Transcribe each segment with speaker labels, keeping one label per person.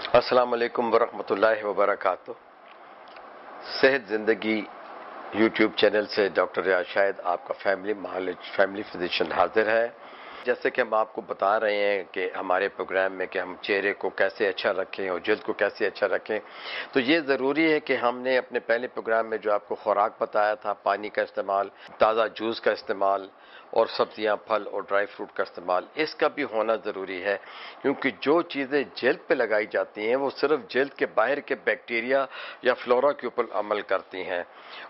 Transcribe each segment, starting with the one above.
Speaker 1: अस्सलाम वालेकुम वरहमतुल्लाहि वबरकातुह। सेहत ज़िंदगी यूट्यूब चैनल से डॉक्टर रियाज शाहिद आपका फैमिली फिजिशियन हाजिर है। जैसे कि हम आपको बता रहे हैं कि हमारे प्रोग्राम में कि हम चेहरे को कैसे अच्छा रखें और जल्द को कैसे अच्छा रखें, तो ये ज़रूरी है कि हमने अपने पहले प्रोग्राम में जो आपको खुराक बताया था, पानी का इस्तेमाल, ताज़ा जूस का इस्तेमाल और सब्जियां, फल और ड्राई फ्रूट का इस्तेमाल, इसका भी होना ज़रूरी है। क्योंकि जो चीज़ें जल्द पे लगाई जाती हैं वो सिर्फ जल्द के बाहर के बैक्टीरिया या फ्लोरा के ऊपर अमल करती हैं,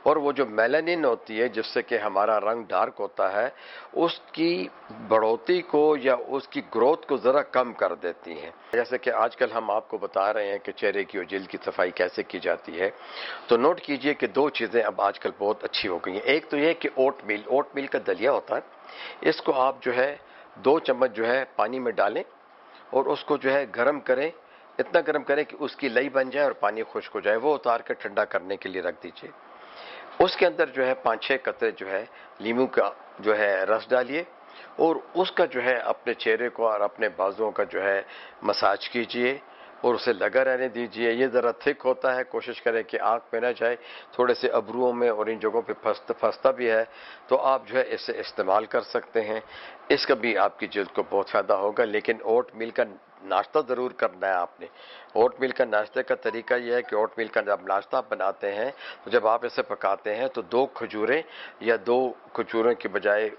Speaker 1: और वो जो मेलानिन होती है जिससे कि हमारा रंग डार्क होता है, उसकी बढ़ोतरी को या उसकी ग्रोथ को ज़रा कम कर देती हैं। जैसे कि आजकल हम आपको बता रहे हैं कि चेहरे की और जल्द की सफाई कैसे की जाती है, तो नोट कीजिए कि दो चीज़ें अब आजकल बहुत अच्छी हो गई हैं। एक तो ये कि ओट मील का दलिया होता है, इसको आप जो है 2 चम्मच जो है पानी में डालें और उसको जो है गर्म करें, इतना गर्म करें कि उसकी लई बन जाए और पानी खुश्क हो जाए। वो उतार कर ठंडा करने के लिए रख दीजिए। उसके अंदर जो है 5-6 कतरे जो है नींबू का जो है रस डालिए और उसका जो है अपने चेहरे को और अपने बाजुओं का जो है मसाज कीजिए और उसे लगा रहने दीजिए। ये ज़रा थिक होता है, कोशिश करें कि आँख में ना जाए, थोड़े से अबरुओं में और इन जगहों पे फंसता भी है, तो आप जो है इसे इस्तेमाल कर सकते हैं। इसका भी आपकी जल्द को बहुत फ़ायदा होगा। लेकिन ओट मील का नाश्ता ज़रूर करना है आपने। ओट मील का नाश्ते का तरीका यह है कि ओट मील का जब नाश्ता आप बनाते हैं तो जब आप इसे पकाते हैं तो 2 खजूरें या 2 खजूरों के बजाय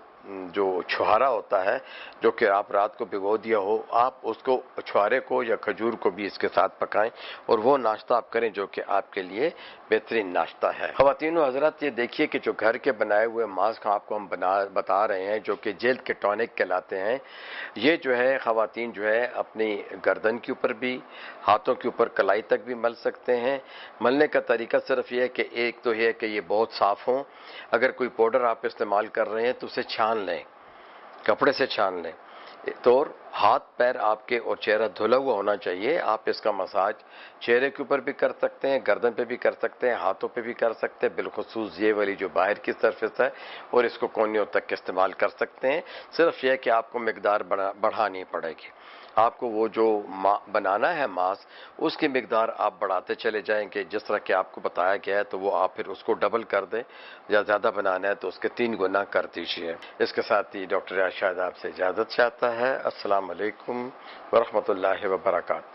Speaker 1: जो छुहारा होता है, जो कि आप रात को भिगो दिया हो, आप उसको छुहारे को या खजूर को भी इसके साथ पकाएं और वो नाश्ता आप करें जो कि आपके लिए बेहतरीन नाश्ता है। ख़वातीन व हज़रात, ये देखिए कि जो घर के बनाए हुए मास्क आपको हम बता रहे हैं जो कि जल्द के टॉनिक कहलाते हैं, ये जो है ख़वातीन जो है अपनी गर्दन के ऊपर भी, हाथों के ऊपर कलाई तक भी मल सकते हैं। मलने का तरीका सिर्फ ये है कि एक तो ये है कि ये बहुत साफ़ हों। अगर कोई पाउडर आप इस्तेमाल कर रहे हैं तो उसे छान लें, कपड़े से छान लें। तो हाथ पैर आपके और चेहरा धुला हुआ होना चाहिए। आप इसका मसाज चेहरे के ऊपर भी कर सकते हैं, गर्दन पे भी कर सकते हैं, हाथों पे भी कर सकते हैं, बिलखुसूस ये वाली जो बाहर की सरफेस है, और इसको कोनियों तक इस्तेमाल कर सकते हैं। सिर्फ यह कि आपको मिकदार बढ़ानी पड़ेगी। आपको वो जो बनाना है मास्क, उसकी मिकदार आप बढ़ाते चले जाएंगे जिस तरह कि आपको बताया गया है, तो वो आप फिर उसको डबल कर दें, या ज़्यादा बनाना है तो उसके 3 गुना कर दीजिए। इसके साथ ही डॉक्टर रियाज शाहिद आपसे इजाज़त चाहता है। अस्सलाम वालेकुम वरहमतुल्लाहि वबरकातुहू।